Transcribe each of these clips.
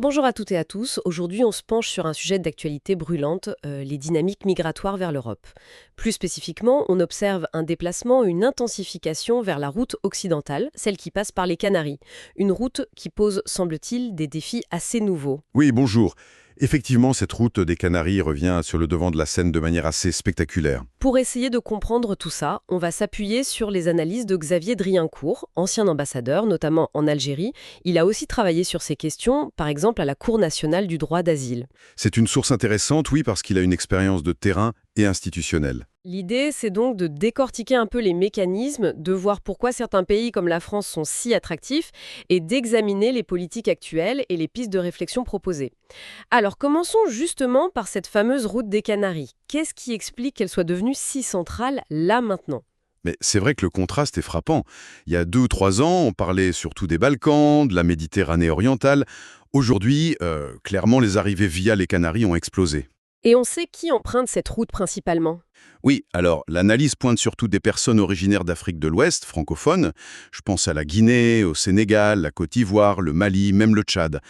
Bonjour à toutes et à tous. Aujourd'hui, on se penche sur un sujet d'actualité brûlante, les dynamiques migratoires vers l'Europe. Plus spécifiquement, on observe un déplacement, une intensification vers la route occidentale, celle qui passe par les Canaries. Une route qui pose, semble-t-il, des défis assez nouveaux. Oui, bonjour. Effectivement, cette route des Canaries revient sur le devant de la scène de manière assez spectaculaire. Pour essayer de comprendre tout ça, on va s'appuyer sur les analyses de Xavier Driencourt, ancien ambassadeur, notamment en Algérie. Il a aussi travaillé sur ces questions, par exemple à la Cour nationale du droit d'asile. C'est une source intéressante, oui, parce qu'il a une expérience de terrain et institutionnelle. L'idée, c'est donc de décortiquer un peu les mécanismes, de voir pourquoi certains pays comme la France sont si attractifs et d'examiner les politiques actuelles et les pistes de réflexion proposées. Alors commençons justement par cette fameuse route des Canaries. Qu'est-ce qui explique qu'elle soit devenue si centrale là maintenant? Mais c'est vrai que le contraste est frappant. Il y a 2 ou 3 ans, on parlait surtout des Balkans, de la Méditerranée orientale. Aujourd'hui, clairement, les arrivées via les Canaries ont explosé. Et on sait qui emprunte cette route principalement. Oui, alors l'analyse pointe surtout des personnes originaires d'Afrique de l'Ouest, francophones. Je pense à la Guinée, au Sénégal, la Côte d'Ivoire, le Mali, même le Tchad.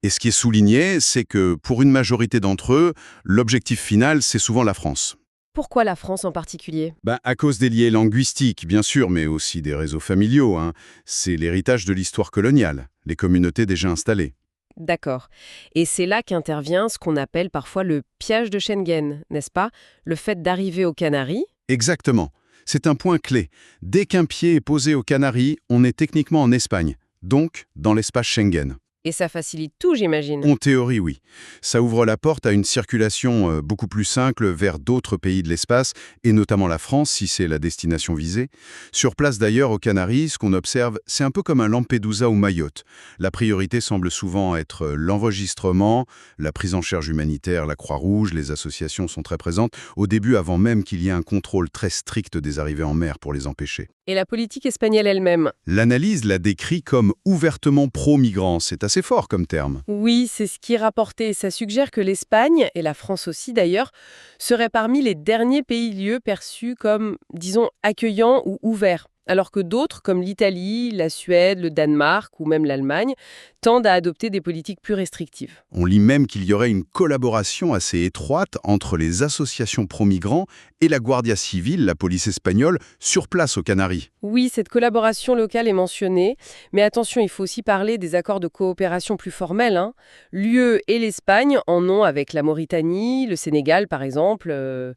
Et ce qui est souligné, c'est que pour une majorité d'entre eux, l'objectif final, c'est souvent la France. Pourquoi la France en particulier? À cause des liens linguistiques, bien sûr, mais aussi des réseaux familiaux, hein. C'est l'héritage de l'histoire coloniale, les communautés déjà installées. D'accord. Et c'est là qu'intervient ce qu'on appelle parfois le piège de Schengen, n'est-ce pas? Le fait d'arriver aux Canaries. Exactement. C'est un point clé. Dès qu'un pied est posé aux Canaries, on est techniquement en Espagne, donc dans l'espace Schengen. Et ça facilite tout, j'imagine. En théorie, oui. Ça ouvre la porte à une circulation beaucoup plus simple vers d'autres pays de l'espace, et notamment la France, si c'est la destination visée. Sur place d'ailleurs, aux Canaries, ce qu'on observe, c'est un peu comme un Lampedusa ou Mayotte. La priorité semble souvent être l'enregistrement, la prise en charge humanitaire, la Croix-Rouge, les associations sont très présentes, au début avant même qu'il y ait un contrôle très strict des arrivées en mer pour les empêcher. Et la politique espagnole elle-même? L'analyse la décrit comme ouvertement pro-migrants, c'est assez fort comme terme. Oui, c'est ce qui est rapporté. Ça suggère que l'Espagne, et la France aussi d'ailleurs, seraient parmi les derniers pays-lieux perçus comme, disons, accueillants ou ouverts. Alors que d'autres, comme l'Italie, la Suède, le Danemark ou même l'Allemagne, tendent à adopter des politiques plus restrictives. On lit même qu'il y aurait une collaboration assez étroite entre les associations pro-migrants et la Guardia Civile, la police espagnole, sur place aux Canaries. Oui, cette collaboration locale est mentionnée, mais attention, il faut aussi parler des accords de coopération plus formels, hein. L'UE et l'Espagne en ont avec la Mauritanie, le Sénégal par exemple.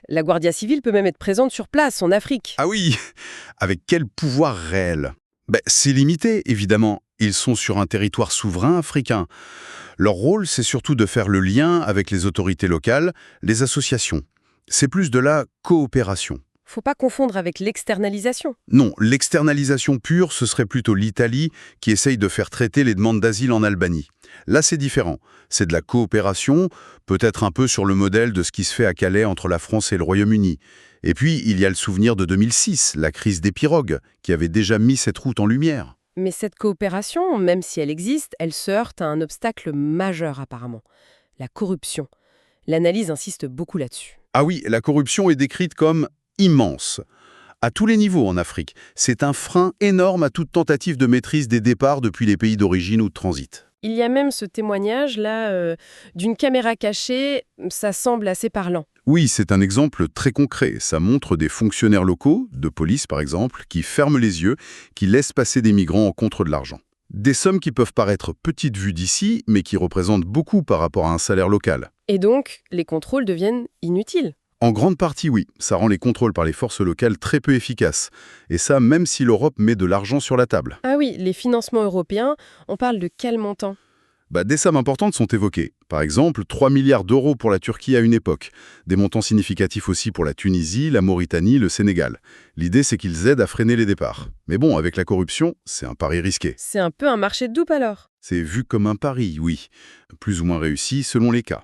La Guardia civile peut même être présente sur place, en Afrique. Ah oui, avec quel pouvoir réel? C'est limité, évidemment. Ils sont sur un territoire souverain africain. Leur rôle, c'est surtout de faire le lien avec les autorités locales, les associations. C'est plus de la coopération. Faut pas confondre avec l'externalisation. Non, l'externalisation pure, ce serait plutôt l'Italie qui essaye de faire traiter les demandes d'asile en Albanie. Là, c'est différent. C'est de la coopération, peut-être un peu sur le modèle de ce qui se fait à Calais entre la France et le Royaume-Uni. Et puis, il y a le souvenir de 2006, la crise des pirogues, qui avait déjà mis cette route en lumière. Mais cette coopération, même si elle existe, elle se heurte à un obstacle majeur apparemment, la corruption. L'analyse insiste beaucoup là-dessus. Ah oui, la corruption est décrite comme immense. À tous les niveaux en Afrique, c'est un frein énorme à toute tentative de maîtrise des départs depuis les pays d'origine ou de transit. Il y a même ce témoignage-là d'une caméra cachée, ça semble assez parlant. Oui, c'est un exemple très concret. Ça montre des fonctionnaires locaux, de police par exemple, qui ferment les yeux, qui laissent passer des migrants en contre de l'argent. Des sommes qui peuvent paraître petites vues d'ici, mais qui représentent beaucoup par rapport à un salaire local. Et donc, les contrôles deviennent inutiles. En grande partie, oui. Ça rend les contrôles par les forces locales très peu efficaces. Et ça, même si l'Europe met de l'argent sur la table. Ah oui, les financements européens, on parle de quel montant? Des sommes importantes sont évoquées. Par exemple, 3 milliards d'euros pour la Turquie à une époque. Des montants significatifs aussi pour la Tunisie, la Mauritanie, le Sénégal. L'idée, c'est qu'ils aident à freiner les départs. Mais bon, avec la corruption, c'est un pari risqué. C'est un peu un marché de double alors. C'est vu comme un pari, oui. Plus ou moins réussi selon les cas.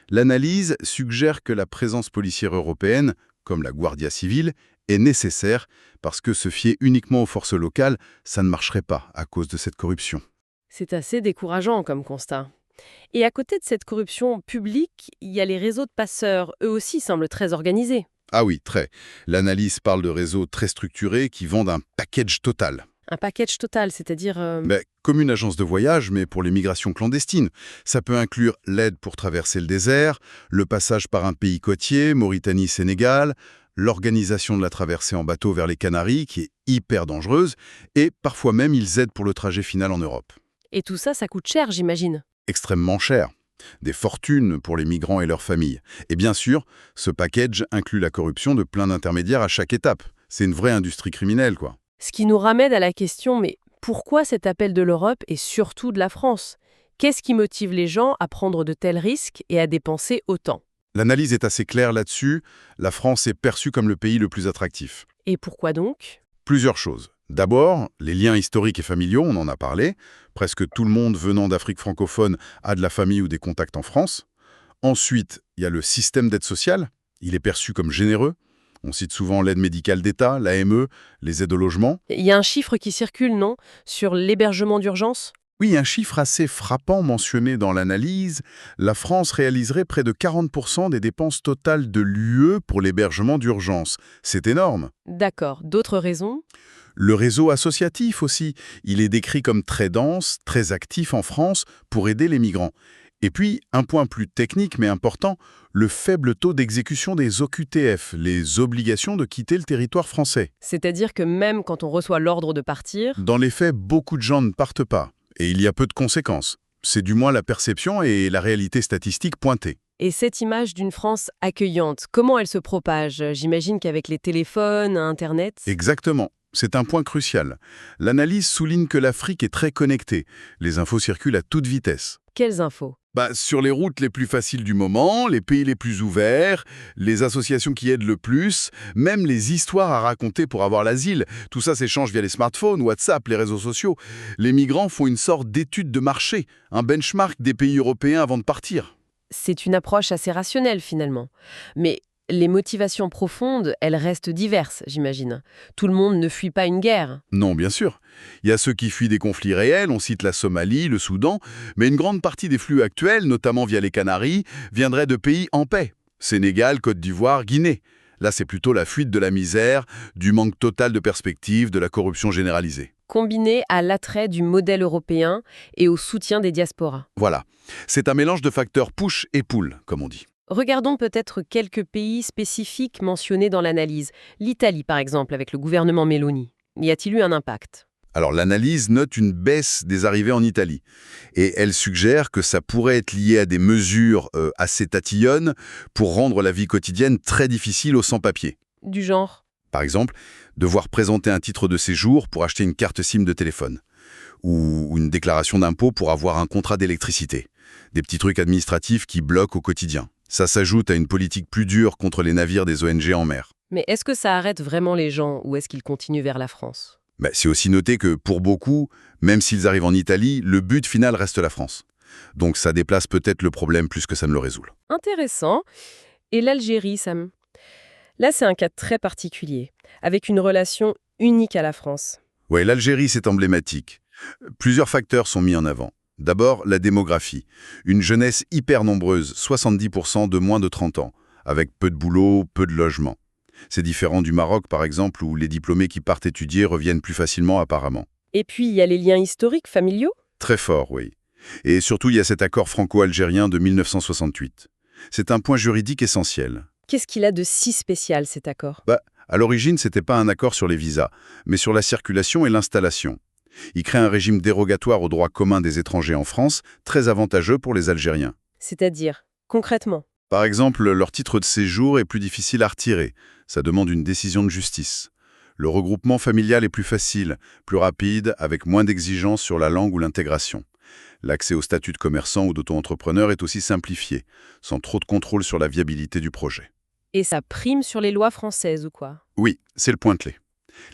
L'analyse suggère que la présence policière européenne, comme la Guardia Civile, est nécessaire parce que se fier uniquement aux forces locales, ça ne marcherait pas à cause de cette corruption. C'est assez décourageant comme constat. Et à côté de cette corruption publique, il y a les réseaux de passeurs. Eux aussi semblent très organisés. Ah oui, très. L'analyse parle de réseaux très structurés qui vendent un package total. Un package total, c'est-à-dire... Comme une agence de voyage, mais pour les migrations clandestines. Ça peut inclure l'aide pour traverser le désert, le passage par un pays côtier, Mauritanie, Sénégal, l'organisation de la traversée en bateau vers les Canaries, qui est hyper dangereuse, et parfois même ils aident pour le trajet final en Europe. Et tout ça, ça coûte cher, j'imagine. Extrêmement cher. Des fortunes pour les migrants et leurs familles. Et bien sûr, ce package inclut la corruption de plein d'intermédiaires à chaque étape. C'est une vraie industrie criminelle, quoi. Ce qui nous ramène à la question, mais pourquoi cet appel de l'Europe et surtout de la France? Qu'est-ce qui motive les gens à prendre de tels risques et à dépenser autant? L'analyse est assez claire là-dessus. La France est perçue comme le pays le plus attractif. Et pourquoi donc? Plusieurs choses. D'abord, les liens historiques et familiaux, on en a parlé. Presque tout le monde venant d'Afrique francophone a de la famille ou des contacts en France. Ensuite, il y a le système d'aide sociale. Il est perçu comme généreux. On cite souvent l'aide médicale d'État, l'AME, les aides au logement. Il y a un chiffre qui circule, non? Sur l'hébergement d'urgence? Oui, un chiffre assez frappant mentionné dans l'analyse. La France réaliserait près de 40% des dépenses totales de l'UE pour l'hébergement d'urgence. C'est énorme. D'accord. D'autres raisons? Le réseau associatif aussi. Il est décrit comme très dense, très actif en France pour aider les migrants. Et puis, un point plus technique mais important, le faible taux d'exécution des OQTF, les obligations de quitter le territoire français. C'est-à-dire que même quand on reçoit l'ordre de partir... Dans les faits, beaucoup de gens ne partent pas. Et il y a peu de conséquences. C'est du moins la perception et la réalité statistique pointée. Et cette image d'une France accueillante, comment elle se propage? J'imagine qu'avec les téléphones, Internet... Exactement. C'est un point crucial. L'analyse souligne que l'Afrique est très connectée. Les infos circulent à toute vitesse. Quelles infos? Sur les routes les plus faciles du moment, les pays les plus ouverts, les associations qui aident le plus, même les histoires à raconter pour avoir l'asile, tout ça s'échange via les smartphones, WhatsApp, les réseaux sociaux. Les migrants font une sorte d'étude de marché, un benchmark des pays européens avant de partir. C'est une approche assez rationnelle finalement. Mais les motivations profondes, elles restent diverses, j'imagine. Tout le monde ne fuit pas une guerre. Non, bien sûr. Il y a ceux qui fuient des conflits réels, on cite la Somalie, le Soudan, mais une grande partie des flux actuels, notamment via les Canaries, viendraient de pays en paix. Sénégal, Côte d'Ivoire, Guinée. Là, c'est plutôt la fuite de la misère, du manque total de perspective, de la corruption généralisée. Combiné à l'attrait du modèle européen et au soutien des diasporas. Voilà. C'est un mélange de facteurs push et pull, comme on dit. Regardons peut-être quelques pays spécifiques mentionnés dans l'analyse. L'Italie, par exemple, avec le gouvernement Meloni. Y a-t-il eu un impact? Alors l'analyse note une baisse des arrivées en Italie. Et elle suggère que ça pourrait être lié à des mesures assez tatillonnes pour rendre la vie quotidienne très difficile aux sans-papiers. Du genre? Par exemple, devoir présenter un titre de séjour pour acheter une carte SIM de téléphone. Ou une déclaration d'impôt pour avoir un contrat d'électricité. Des petits trucs administratifs qui bloquent au quotidien. Ça s'ajoute à une politique plus dure contre les navires des ONG en mer. Mais est-ce que ça arrête vraiment les gens ou est-ce qu'ils continuent vers la France? C'est aussi noté que, pour beaucoup, même s'ils arrivent en Italie, le but final reste la France. Donc ça déplace peut-être le problème plus que ça ne le résout. Intéressant. Et l'Algérie, Sam? Là, c'est un cas très particulier, avec une relation unique à la France. Oui, l'Algérie, c'est emblématique. Plusieurs facteurs sont mis en avant. D'abord, la démographie. Une jeunesse hyper nombreuse, 70% de moins de 30 ans, avec peu de boulot, peu de logement. C'est différent du Maroc, par exemple, où les diplômés qui partent étudier reviennent plus facilement apparemment. Et puis, il y a les liens historiques, familiaux? Très fort, oui. Et surtout, il y a cet accord franco-algérien de 1968. C'est un point juridique essentiel. Qu'est-ce qu'il a de si spécial, cet accord? À l'origine, c'était pas un accord sur les visas, mais sur la circulation et l'installation. Il crée un régime dérogatoire au droit commun des étrangers en France, très avantageux pour les Algériens. C'est-à-dire, concrètement? Par exemple, leur titre de séjour est plus difficile à retirer. Ça demande une décision de justice. Le regroupement familial est plus facile, plus rapide, avec moins d'exigences sur la langue ou l'intégration. L'accès au statut de commerçant ou d'auto-entrepreneur est aussi simplifié, sans trop de contrôle sur la viabilité du projet. Et ça prime sur les lois françaises ou quoi? Oui, c'est le point clé.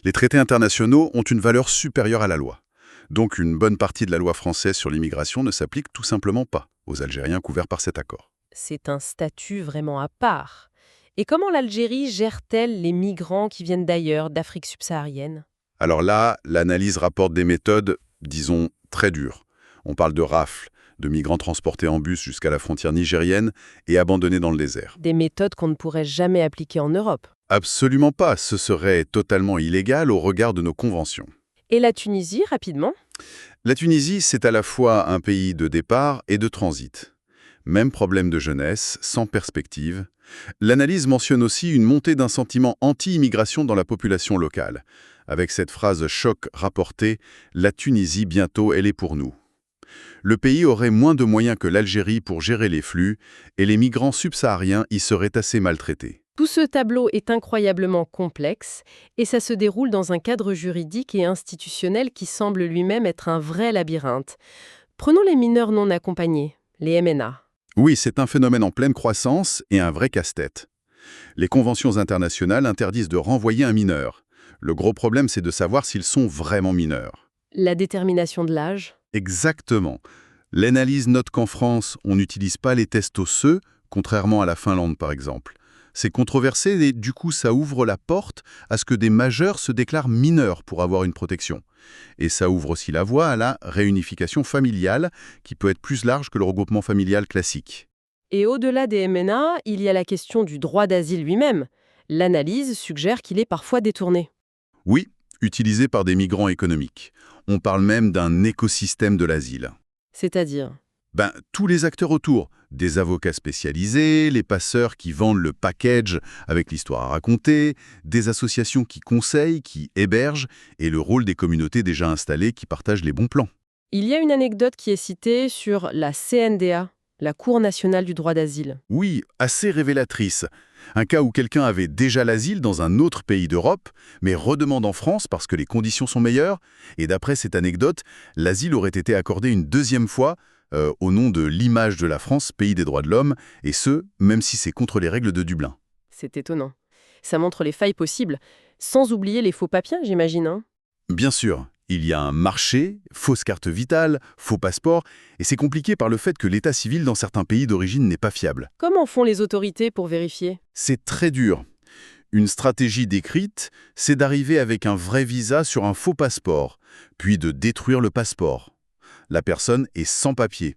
Les traités internationaux ont une valeur supérieure à la loi. Donc une bonne partie de la loi française sur l'immigration ne s'applique tout simplement pas aux Algériens couverts par cet accord. C'est un statut vraiment à part. Et comment l'Algérie gère-t-elle les migrants qui viennent d'ailleurs, d'Afrique subsaharienne? Alors là, l'analyse rapporte des méthodes, disons, très dures. On parle de rafles, de migrants transportés en bus jusqu'à la frontière nigérienne et abandonnés dans le désert. Des méthodes qu'on ne pourrait jamais appliquer en Europe. Absolument pas, ce serait totalement illégal au regard de nos conventions. Et la Tunisie, rapidement? La Tunisie, c'est à la fois un pays de départ et de transit. Même problème de jeunesse, sans perspective. L'analyse mentionne aussi une montée d'un sentiment anti-immigration dans la population locale. Avec cette phrase choc rapportée, la Tunisie, bientôt, elle est pour nous. Le pays aurait moins de moyens que l'Algérie pour gérer les flux, et les migrants subsahariens y seraient assez maltraités. Tout ce tableau est incroyablement complexe et ça se déroule dans un cadre juridique et institutionnel qui semble lui-même être un vrai labyrinthe. Prenons les mineurs non accompagnés, les MNA. Oui, c'est un phénomène en pleine croissance et un vrai casse-tête. Les conventions internationales interdisent de renvoyer un mineur. Le gros problème, c'est de savoir s'ils sont vraiment mineurs. La détermination de l'âge? Exactement. L'analyse note qu'en France, on n'utilise pas les tests osseux, contrairement à la Finlande par exemple. C'est controversé et du coup ça ouvre la porte à ce que des majeurs se déclarent mineurs pour avoir une protection. Et ça ouvre aussi la voie à la réunification familiale, qui peut être plus large que le regroupement familial classique. Et au-delà des MNA, il y a la question du droit d'asile lui-même. L'analyse suggère qu'il est parfois détourné. Oui, utilisé par des migrants économiques. On parle même d'un écosystème de l'asile. C'est-à-dire? Tous les acteurs autour, des avocats spécialisés, les passeurs qui vendent le package avec l'histoire à raconter, des associations qui conseillent, qui hébergent, et le rôle des communautés déjà installées qui partagent les bons plans. Il y a une anecdote qui est citée sur la CNDA, la Cour nationale du droit d'asile. Oui, assez révélatrice. Un cas où quelqu'un avait déjà l'asile dans un autre pays d'Europe, mais redemande en France parce que les conditions sont meilleures, et d'après cette anecdote, l'asile aurait été accordé une deuxième fois au nom de l'image de la France, pays des droits de l'homme, et ce, même si c'est contre les règles de Dublin. C'est étonnant. Ça montre les failles possibles, sans oublier les faux papiers, j'imagine, hein. Bien sûr, il y a un marché, fausse carte vitale, faux passeport, et c'est compliqué par le fait que l'état civil dans certains pays d'origine n'est pas fiable. Comment font les autorités pour vérifier? C'est très dur. Une stratégie décrite, c'est d'arriver avec un vrai visa sur un faux passeport, puis de détruire le passeport. La personne est sans papier.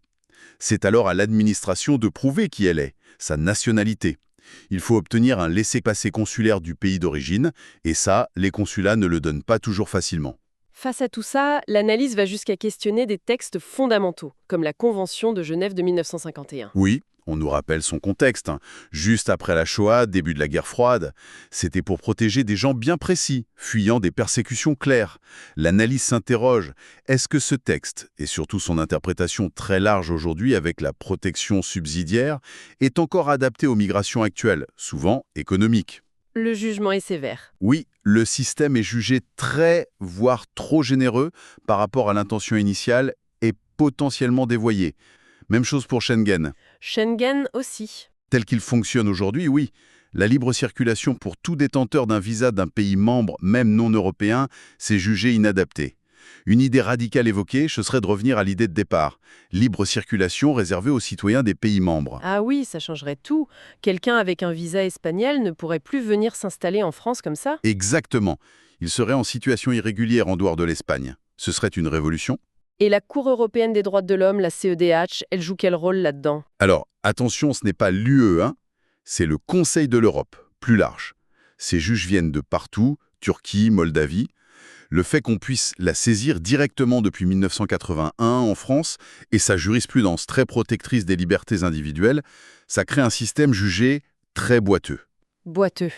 C'est alors à l'administration de prouver qui elle est, sa nationalité. Il faut obtenir un laissez-passer consulaire du pays d'origine, et ça, les consulats ne le donnent pas toujours facilement. Face à tout ça, l'analyse va jusqu'à questionner des textes fondamentaux, comme la Convention de Genève de 1951. Oui, on nous rappelle son contexte. Juste après la Shoah, début de la guerre froide, c'était pour protéger des gens bien précis, fuyant des persécutions claires. L'analyse s'interroge, est-ce que ce texte, et surtout son interprétation très large aujourd'hui avec la protection subsidiaire, est encore adapté aux migrations actuelles, souvent économiques? Le jugement est sévère. Oui, le système est jugé très, voire trop généreux par rapport à l'intention initiale et potentiellement dévoyé. Même chose pour Schengen. Schengen aussi. Tel qu'il fonctionne aujourd'hui, oui. La libre circulation pour tout détenteur d'un visa d'un pays membre, même non européen, c'est jugé inadapté. Une idée radicale évoquée, ce serait de revenir à l'idée de départ. Libre circulation réservée aux citoyens des pays membres. Ah oui, ça changerait tout. Quelqu'un avec un visa espagnol ne pourrait plus venir s'installer en France comme ça? Exactement. Il serait en situation irrégulière en dehors de l'Espagne. Ce serait une révolution? Et la Cour européenne des droits de l'homme, la CEDH, elle joue quel rôle là-dedans? Alors, attention, ce n'est pas l'UE, c'est le Conseil de l'Europe, plus large. Ces juges viennent de partout, Turquie, Moldavie. Le fait qu'on puisse la saisir directement depuis 1981 en France et sa jurisprudence très protectrice des libertés individuelles, ça crée un système jugé très boiteux. Boiteux.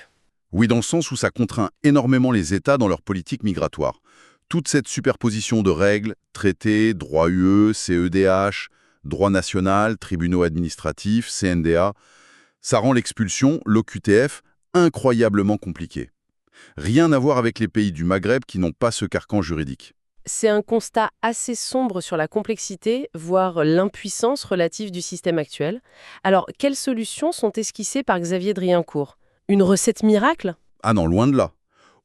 Oui, dans le sens où ça contraint énormément les États dans leur politique migratoire. Toute cette superposition de règles, traités, droit UE, CEDH, droit national, tribunaux administratifs, CNDA, ça rend l'expulsion, l'OQTF, incroyablement compliquée. Rien à voir avec les pays du Maghreb qui n'ont pas ce carcan juridique. C'est un constat assez sombre sur la complexité, voire l'impuissance relative du système actuel. Alors, quelles solutions sont esquissées par Xavier Driancourt? Une recette miracle? Ah non, loin de là.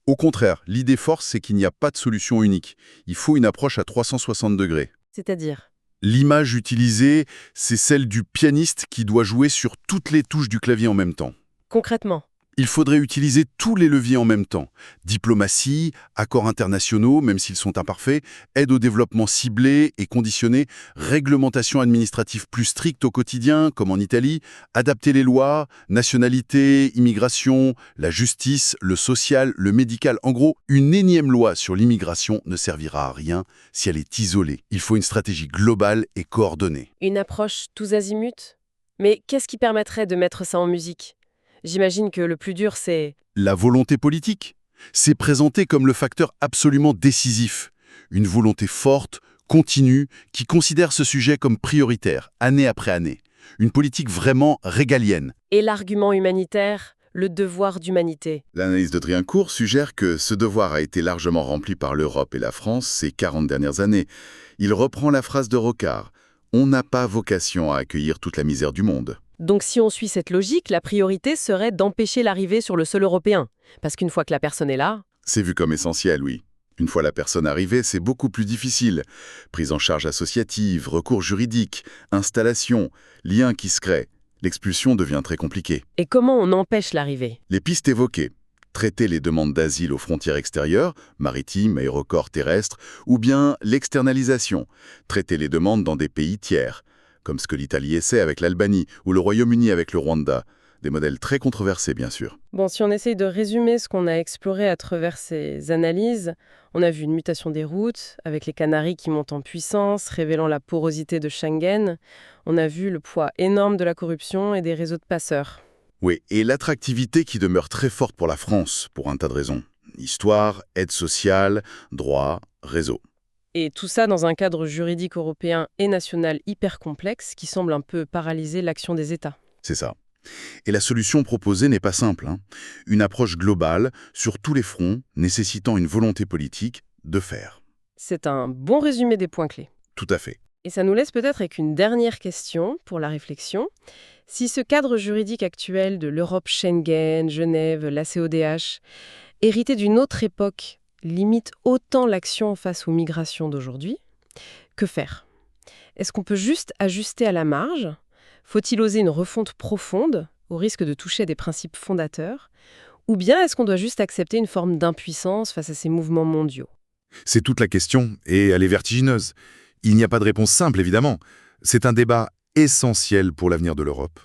Au contraire, l'idée force, c'est qu'il n'y a pas de solution unique. Il faut une approche à 360 degrés. C'est-à-dire? L'image utilisée, c'est celle du pianiste qui doit jouer sur toutes les touches du clavier en même temps. Concrètement? Il faudrait utiliser tous les leviers en même temps. Diplomatie, accords internationaux, même s'ils sont imparfaits, aide au développement ciblé et conditionné, réglementation administrative plus stricte au quotidien, comme en Italie, adapter les lois, nationalité, immigration, la justice, le social, le médical. En gros, une énième loi sur l'immigration ne servira à rien si elle est isolée. Il faut une stratégie globale et coordonnée. Une approche tous azimuts? Mais qu'est-ce qui permettrait de mettre ça en musique? J'imagine que le plus dur, c'est... La volonté politique, c'est présenté comme le facteur absolument décisif. Une volonté forte, continue, qui considère ce sujet comme prioritaire, année après année. Une politique vraiment régalienne. Et l'argument humanitaire, le devoir d'humanité. L'analyse de Driancourt suggère que ce devoir a été largement rempli par l'Europe et la France ces 40 dernières années. Il reprend la phrase de Rocard. On n'a pas vocation à accueillir toute la misère du monde. Donc si on suit cette logique, la priorité serait d'empêcher l'arrivée sur le sol européen. Parce qu'une fois que la personne est là... C'est vu comme essentiel, oui. Une fois la personne arrivée, c'est beaucoup plus difficile. Prise en charge associative, recours juridique, installation, liens qui se créent. L'expulsion devient très compliquée. Et comment on empêche l'arrivée? Les pistes évoquées. Traiter les demandes d'asile aux frontières extérieures, maritimes, aéroports, terrestres, ou bien l'externalisation. Traiter les demandes dans des pays tiers, comme ce que l'Italie essaie avec l'Albanie ou le Royaume-Uni avec le Rwanda. Des modèles très controversés, bien sûr. Bon, si on essaye de résumer ce qu'on a exploré à travers ces analyses, on a vu une mutation des routes, avec les Canaries qui montent en puissance, révélant la porosité de Schengen. On a vu le poids énorme de la corruption et des réseaux de passeurs. Oui, et l'attractivité qui demeure très forte pour la France, pour un tas de raisons. Histoire, aide sociale, droit, réseau. Et tout ça dans un cadre juridique européen et national hyper complexe qui semble un peu paralyser l'action des États. C'est ça. Et la solution proposée n'est pas simple, hein. Une approche globale, sur tous les fronts, nécessitant une volonté politique de faire. C'est un bon résumé des points clés. Tout à fait. Et ça nous laisse peut-être avec une dernière question pour la réflexion. Si ce cadre juridique actuel de l'Europe Schengen, Genève, la CEDH, hérité d'une autre époque, limite autant l'action face aux migrations d'aujourd'hui, que faire? Est-ce qu'on peut juste ajuster à la marge? Faut-il oser une refonte profonde, au risque de toucher à des principes fondateurs? Ou bien est-ce qu'on doit juste accepter une forme d'impuissance face à ces mouvements mondiaux? C'est toute la question, et elle est vertigineuse. Il n'y a pas de réponse simple, évidemment. C'est un débat essentiel pour l'avenir de l'Europe.